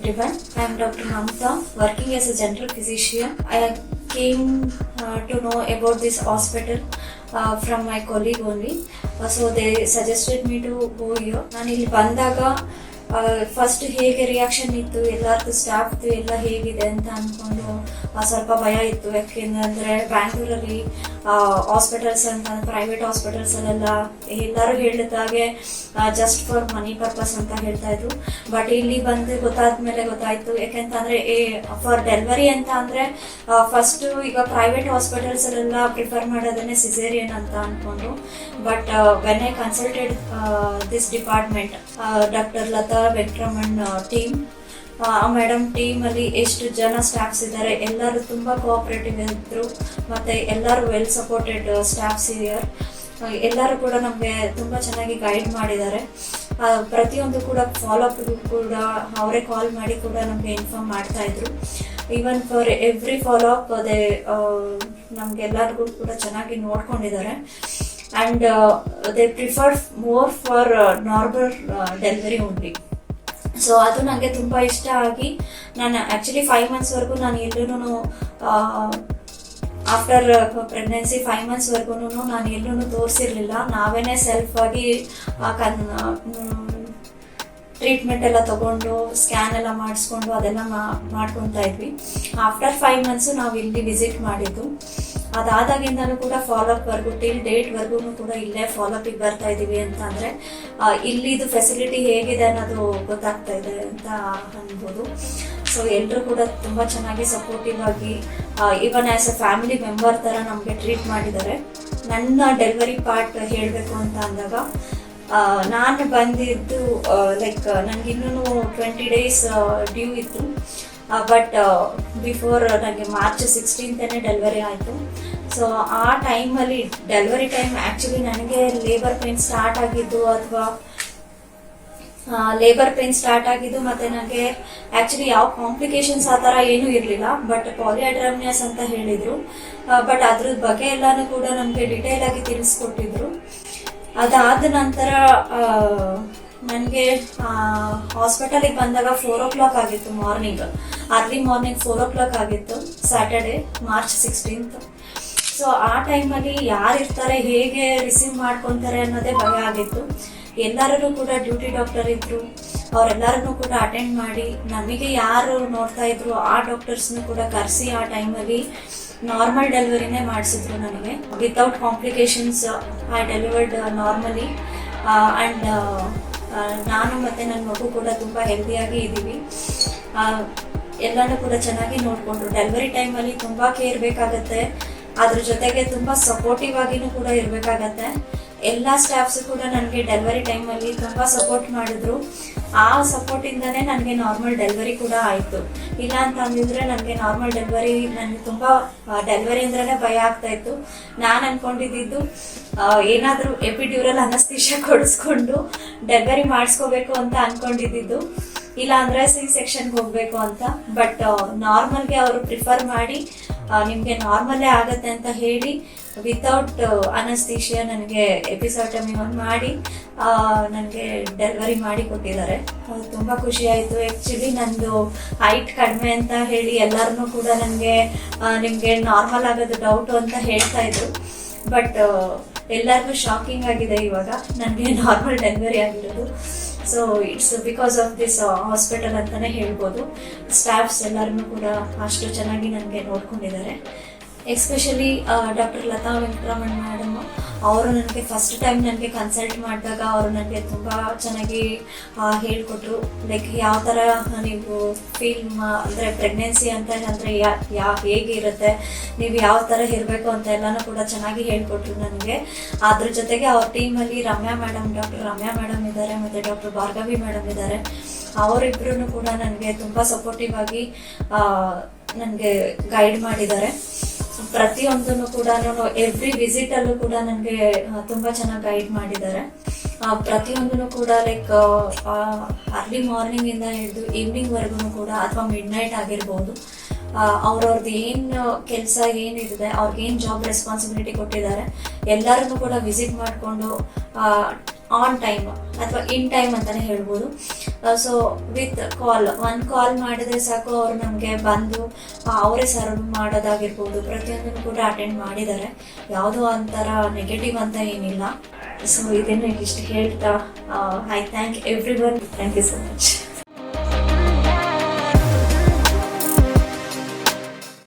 everyone. I am Dr. Mamta, working as a general physician. I came to know about this hospital from my colleague only. So they suggested me to go here. ನಾನು ಇಲ್ಲಿ ಬಂದಾಗ first ಹೇಗೆ reaction ಇತ್ತು, ಎಲ್ಲರದ್ದು ಸ್ಟಾಫ್ದು ಎಲ್ಲ ಹೇಗಿದೆ ಅಂತ ಅಂದ್ಕೊಂಡು ಸ್ವಲ್ಪ ಭಯ ಇತ್ತು. ಯಾಕೆಂದರೆ ಬ್ಯಾಂಗ್ಳೂರಲ್ಲಿ ಹಾಸ್ಪಿಟಲ್ಸ್ ಅಂತ ಪ್ರೈವೇಟ್ ಹಾಸ್ಪಿಟಲ್ಸಲ್ಲೆಲ್ಲ ಎಲ್ಲರೂ ಹೇಳಿದಾಗೆ ಜಸ್ಟ್ ಫಾರ್ ಮನಿ ಪರ್ಪಸ್ ಅಂತ ಹೇಳ್ತಾ ಇದ್ರು. ಬಟ್ ಇಲ್ಲಿ ಬಂದು ಗೊತ್ತಾದ್ಮೇಲೆ ಗೊತ್ತಾಯ್ತು. ಯಾಕೆಂತಂದ್ರೆ ಫಾರ್ ಡೆಲಿವರಿ ಅಂತ ಅಂದ್ರೆ ಫಸ್ಟ್ ಈಗ ಪ್ರೈವೇಟ್ ಹಾಸ್ಪಿಟಲ್ಸಲ್ಲೆಲ್ಲ ಪ್ರಿಫರ್ ಮಾಡೋದನ್ನೇ ಸಿಸೇರಿಯನ್ ಅಂತ ಅನ್ಕೊಂಡು. But when I consulted this department, doctor Latha Venkataraman team, ಆ ಮೇಡಮ್ ಟೀಮಲ್ಲಿ ಎಷ್ಟು ಜನ ಸ್ಟಾಫ್ಸ್ ಇದ್ದಾರೆ, ಎಲ್ಲರೂ ತುಂಬ ಕೋಆಪರೇಟಿವ್ ಇದ್ರು. ಮತ್ತು ಎಲ್ಲರೂ ವೆಲ್ ಸಪೋರ್ಟೆಡ್ ಸ್ಟಾಫ್ಸ್ ಇಯರ್. ಎಲ್ಲರೂ ಕೂಡ ನಮಗೆ ತುಂಬ ಚೆನ್ನಾಗಿ ಗೈಡ್ ಮಾಡಿದ್ದಾರೆ. ಪ್ರತಿಯೊಂದು ಕೂಡ ಫಾಲೋಅಪ್ ಕೂಡ ಅವರೇ ಕಾಲ್ ಮಾಡಿ ಕೂಡ ನಮಗೆ ಇನ್ಫಾರ್ಮ್ ಮಾಡ್ತಾ ಇದ್ರು. ಈವನ್ ಫಾರ್ ಎವ್ರಿ ಫಾಲೋಅಪ್ ಅದೇ ನಮಗೆಲ್ಲರಿಗೂ ಕೂಡ ಚೆನ್ನಾಗಿ ನೋಡ್ಕೊಂಡಿದ್ದಾರೆ. And they prefer more for normal delivery only. So ಅದು ನನಗೆ ತುಂಬ ಇಷ್ಟ ಆಗಿ ನಾನು ಆ್ಯಕ್ಚುಲಿ 5 monthsವರೆಗೂ ನಾನು ಎಲ್ಲೂ ಆಫ್ಟರ್ ಪ್ರೆಗ್ನೆನ್ಸಿ 5 monthsವರೆಗೂ ನಾನು ಎಲ್ಲೂ ತೋರಿಸಿರ್ಲಿಲ್ಲ. ನಾವೇನೇ ಸೆಲ್ಫ್ ಆಗಿ ಟ್ರೀಟ್ಮೆಂಟ್ ಎಲ್ಲ ತಗೊಂಡು ಸ್ಕ್ಯಾನ್ ಎಲ್ಲ ಮಾಡಿಸ್ಕೊಂಡು ಅದೆಲ್ಲ ಮಾಡ್ಕೊತಾ ಇದ್ವಿ. ಆಫ್ಟರ್ 5 months ನಾವು ಇಲ್ಲಿ ವಿಸಿಟ್ ಮಾಡಿದ್ದು. ಅದಾದಾಗಿಂದನೂ ಕೂಡ ಫಾಲೋಅಪ್ವರೆಗೂ ಟಿಲ್ ಡೇಟ್ವರೆಗೂ ಕೂಡ ಇಲ್ಲೇ ಫಾಲೋಅಪಿಗೆ ಬರ್ತಾ ಇದ್ದೀವಿ. ಅಂತ ಅಂದರೆ ಇಲ್ಲಿದು ಫೆಸಿಲಿಟಿ ಹೇಗಿದೆ ಅನ್ನೋದು ಗೊತ್ತಾಗ್ತಾ ಇದೆ ಅಂತ ಅನ್ಬೋದು. ಸೊ ಎಲ್ಲರೂ ಕೂಡ ತುಂಬ ಚೆನ್ನಾಗಿ ಸಪೋರ್ಟಿವ್ ಆಗಿ even as A family member ಥರ ನಮಗೆ ಟ್ರೀಟ್ ಮಾಡಿದ್ದಾರೆ. ನನ್ನ ಡೆಲಿವರಿ ಪಾರ್ಟ್ ಹೇಳಬೇಕು ಅಂತ ಅಂದಾಗ, ನಾನು ಬಂದಿದ್ದು ಲೈಕ್ ನನಗಿನ್ನೂ 20 days ಡ್ಯೂ ಇತ್ತು. ಬಟ್ ಬಿಫೋರ್ ನನಗೆ March 16th ಡೆಲಿವರಿ ಆಯಿತು. ಸೊ ಆ ಟೈಮಲ್ಲಿ ಡೆಲಿವರಿ ಟೈಮ್ ಆ್ಯಕ್ಚುಲಿ ನನಗೆ ಲೇಬರ್ ಪೇನ್ ಸ್ಟಾರ್ಟ್ ಆಗಿದ್ದು ಮತ್ತು ನನಗೆ ಆ್ಯಕ್ಚುಲಿ ಯಾವ ಕಾಂಪ್ಲಿಕೇಶನ್ಸ್ ಆ ಥರ ಏನೂ ಇರಲಿಲ್ಲ. ಬಟ್ ಪಾಲಿಹೈಡ್ರಮ್ನಿಯಸ್ ಅಂತ ಹೇಳಿದರು. ಬಟ್ ಅದ್ರ ಬಗ್ಗೆ ಎಲ್ಲನೂ ಕೂಡ ನಮಗೆ ಡೀಟೇಲ್ ಆಗಿ ತಿಳಿಸ್ಕೊಟ್ಟಿದ್ರು. ಅದಾದ ನಂತರ ನನಗೆ ಹಾಸ್ಪಿಟಲಿಗೆ ಬಂದಾಗ 4 o'clock ಆಗಿತ್ತು ಮಾರ್ನಿಂಗ್, ಅರ್ಲಿ ಮಾರ್ನಿಂಗ್ 4 o'clock ಆಗಿತ್ತು, ಸ್ಯಾಟರ್ಡೆ March 16th. ಸೊ ಆ ಟೈಮಲ್ಲಿ ಯಾರು ಇರ್ತಾರೆ, ಹೇಗೆ ರಿಸೀವ್ ಮಾಡ್ಕೊತಾರೆ ಅನ್ನೋದೇ ಭಯ ಆಗಿತ್ತು. ಎಲ್ಲರೂ ಕೂಡ ಡ್ಯೂಟಿ ಡಾಕ್ಟರ್ ಇದ್ರು, ಅವರೆಲ್ಲರನ್ನೂ ಕೂಡ ಅಟೆಂಡ್ ಮಾಡಿ ನಮಗೆ ಯಾರು ನೋಡ್ತಾ ಇದ್ರು ಆ ಡಾಕ್ಟರ್ಸ್ನು ಕೂಡ ಕರೆಸಿ ಆ ಟೈಮಲ್ಲಿ ನಾರ್ಮಲ್ ಡೆಲಿವರಿನೇ ಮಾಡಿಸಿದ್ರು. ನನಗೆ without complications I delivered normally. And ನಾನು ಮತ್ತು ನನ್ನ ಮಗು ಕೂಡ ತುಂಬ ಹೆಲ್ದಿಯಾಗಿ ಇದ್ದೀವಿ. ಎಲ್ಲನೂ ಕೂಡ ಚೆನ್ನಾಗಿ ನೋಡಿಕೊಂಡ್ರು. ಡೆಲಿವರಿ ಟೈಮಲ್ಲಿ ತುಂಬ ಕೇರ್ ಬೇಕಾಗತ್ತೆ, ಅದ್ರ ಜೊತೆಗೆ ತುಂಬ ಸಪೋರ್ಟಿವ್ ಆಗಿನೂ ಕೂಡ ಇರಬೇಕಾಗತ್ತೆ. ಎಲ್ಲ ಸ್ಟಾಫ್ಸು ಕೂಡ ನನಗೆ ಡೆಲಿವರಿ ಟೈಮಲ್ಲಿ ತುಂಬ ಸಪೋರ್ಟ್ ಮಾಡಿದ್ರು. ಆ ಸಪೋರ್ಟಿಂದನೇ ನನಗೆ ನಾರ್ಮಲ್ ಡೆಲಿವರಿ ಕೂಡ ಆಯಿತು. ಇಲ್ಲ ಅಂತ ಅಂದಿದ್ರೆ ನನಗೆ ನಾರ್ಮಲ್ ಡೆಲಿವರಿ, ನನಗೆ ತುಂಬ ಡೆಲಿವರಿ ಅಂದ್ರೇ ಭಯ ಆಗ್ತಾ ಇತ್ತು. ನಾನು ಅಂದ್ಕೊಂಡಿದ್ದು ಏನಾದರೂ ಎಪಿಡ್ಯೂರಲ್ ಅನಸ್ತೇಷಿಯಾ ಕೊಡಿಸ್ಕೊಂಡು ಡೆಲಿವರಿ ಮಾಡಿಸ್ಕೋಬೇಕು ಅಂತ ಅಂದ್ಕೊಂಡಿದ್ದು, ಇಲ್ಲ ಅಂದರೆ C-sectionಗೆ ಹೋಗಬೇಕು ಅಂತ. ಬಟ್ ನಾರ್ಮಲ್ಗೆ ಅವರು ಪ್ರಿಫರ್ ಮಾಡಿ ನಿಮಗೆ ನಾರ್ಮಲ್ಲೇ ಆಗುತ್ತೆ ಅಂತ ಹೇಳಿ ವಿತೌಟ್ ಅನಸ್ತೇಷಿಯಾ ನನಗೆ ಎಪಿಸೋಟಮಿ ಮಾಡಿ ನನಗೆ ಡೆಲಿವರಿ ಮಾಡಿ ಕೊಟ್ಟಿದ್ದಾರೆ. ತುಂಬ ಖುಷಿ ಆಯಿತು. ಆ್ಯಕ್ಚುಲಿ ನಂದು ಹೈಟ್ ಕಡಿಮೆ ಅಂತ ಹೇಳಿ ಎಲ್ಲರನ್ನೂ ಕೂಡ ನಿಮಗೆ ನಾರ್ಮಲ್ ಆಗೋದು ಡೌಟು ಅಂತ ಹೇಳ್ತಾ ಇದ್ರು. ಬಟ್ ಎಲ್ಲರಿಗೂ ಶಾಕಿಂಗ್ ಆಗಿದೆ ಇವಾಗ ನನಗೆ ನಾರ್ಮಲ್ ಡೆಲಿವರಿ ಆಗಿರೋದು. So it's because of this hospital ಅಂತಲೇ ಹೇಳ್ಬೋದು. ಸ್ಟಾಫ್ಸ್ ಎಲ್ಲರನ್ನೂ ಕೂಡ ಅಷ್ಟು ಚೆನ್ನಾಗಿ ನನಗೆ ನೋಡ್ಕೊಂಡಿದ್ದಾರೆ. Especially doctor Latha Venkataraman madam ಅವರು ನನಗೆ ಫಸ್ಟ್ ಟೈಮ್ ನನಗೆ ಕನ್ಸಲ್ಟ್ ಮಾಡಿದಾಗ ಅವರು ನನಗೆ ತುಂಬ ಚೆನ್ನಾಗಿ ಹೇಳಿಕೊಟ್ರು. ಲೈಕ್ ಯಾವ ಥರ ನೀವು ಫೀಲ್ ಅಂದರೆ ಪ್ರೆಗ್ನೆನ್ಸಿ ಅಂತ ಅಂದರೆ ಹೇಗಿರುತ್ತೆ, ನೀವು ಯಾವ ಥರ ಇರಬೇಕು ಅಂತ ಎಲ್ಲನೂ ಕೂಡ ಚೆನ್ನಾಗಿ ಹೇಳಿಕೊಟ್ರು ನನಗೆ. ಅದ್ರ ಜೊತೆಗೆ ಅವ್ರ ಟೀಮಲ್ಲಿ ಡಾಕ್ಟರ್ ರಮ್ಯಾ ಮೇಡಮ್ ಇದ್ದಾರೆ ಮತ್ತು ಡಾಕ್ಟರ್ ಭಾರ್ಗವಿ ಮೇಡಮ್ ಇದ್ದಾರೆ. ಅವರಿಬ್ಬರೂ ಕೂಡ ನನಗೆ ತುಂಬ ಸಪೋರ್ಟಿವ್ ಆಗಿ ನನಗೆ ಗೈಡ್ ಮಾಡಿದ್ದಾರೆ. ಪ್ರತಿಯೊಂದನ್ನು ಕೂಡ ಎವ್ರಿ ವಿಸಿಟಲ್ಲೂ ಕೂಡ ನನಗೆ ತುಂಬ ಚೆನ್ನಾಗಿ ಗೈಡ್ ಮಾಡಿದ್ದಾರೆ. ಪ್ರತಿಯೊಂದೂ ಕೂಡ ಲೈಕ್ ಅರ್ಲಿ ಮಾರ್ನಿಂಗಿಂದ ಹಿಡಿದು ಈವ್ನಿಂಗ್ವರೆಗೂ ಕೂಡ ಅಥವಾ ಮಿಡ್-ನೈಟ್ ಆಗಿರ್ಬೋದು, ಅವ್ರವ್ರದ್ದು ಏನು ಕೆಲಸ ಏನಿದೆ, ಅವ್ರಿಗೇನು ಜಾಬ್ ರೆಸ್ಪಾನ್ಸಿಬಿಲಿಟಿ ಕೊಟ್ಟಿದ್ದಾರೆ ಎಲ್ಲರನ್ನೂ ಕೂಡ ವಿಸಿಟ್ ಮಾಡಿಕೊಂಡು ಆನ್ ಟೈಮ್ ಅಥವಾ ಇನ್ ಟೈಮ್ ಅಂತಾನೆ ಹೇಳ್ಬೋದು. ಸೊ ವಿತ್ ಒನ್ ಕಾಲ್ ಮಾಡಿದ್ರೆ ಸಾಕು, ಅವ್ರು ನಮಗೆ ಬಂದು ಅವರೇ ಸರ್ವ್ ಮಾಡೋದಾಗಿರ್ಬೋದು, ಪ್ರತಿಯೊಂದನ್ನು ಕೂಡ ಅಟೆಂಡ್ ಮಾಡಿದ್ದಾರೆ. ಯಾವುದೋ ಒಂಥರ ನೆಗೆಟಿವ್ ಅಂತ ಏನಿಲ್ಲ. ಸೊ ಇದನ್ನು ಇಷ್ಟು ಹೇಳ್ತಾ I thank everyone. Thank you so much.